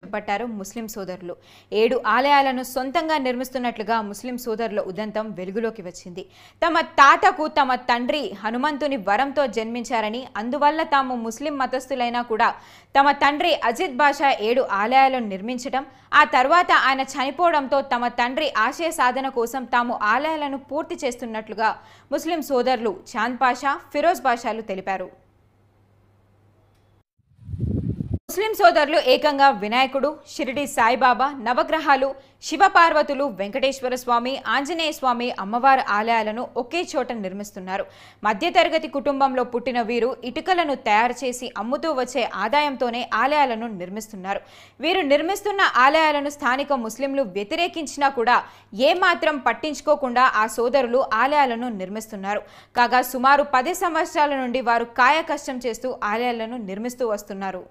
చేపట్టారు ముస్లిం సోదరులు. 7 ఆలయాలను సొంతంగా నిర్మిస్తున్నట్లుగా ముస్లిం సోదరుల ఉదంతం వెలుగులోకి వచ్చింది. తమ తాతకు తమ తండ్రి హనుమంతుని వరంతో జన్మించారని, అందువల్ల తాము ముస్లిం మతస్థులైనా కూడా తమ తండ్రి అజిత్ బాషా 7 ఆలయాలను నిర్మించడం, ఆ తర్వాత ఆయన చనిపోవడంతో తమ తండ్రి ఆశయ సాధన కోసం తాము ఆలయాలను పూర్తి చేస్తున్నట్లుగా ముస్లిం సోదరులు చాంద్ పాషా, ఫిరోజ్ బాషాలు తెలిపారు. ముస్లిం సోదరులు ఏకంగా వినాయకుడు, షిరిడి సాయిబాబా, నవగ్రహాలు, శివపార్వతులు, వెంకటేశ్వర స్వామి, ఆంజనేయ స్వామి, అమ్మవారి ఆలయాలను ఒకే చోట నిర్మిస్తున్నారు. మధ్యతరగతి కుటుంబంలో పుట్టిన వీరు ఇటుకలను తయారు చేసి అమ్ముతూ వచ్చే ఆదాయంతోనే ఆలయాలను నిర్మిస్తున్నారు. వీరు నిర్మిస్తున్న ఆలయాలను స్థానిక ముస్లింలు వ్యతిరేకించినా కూడా ఏమాత్రం పట్టించుకోకుండా ఆ సోదరులు ఆలయాలను నిర్మిస్తున్నారు. కాగా సుమారు 10 సంవత్సరాల నుండి వారు కాయ కష్టం చేస్తూ ఆలయాలను నిర్మిస్తూ వస్తున్నారు.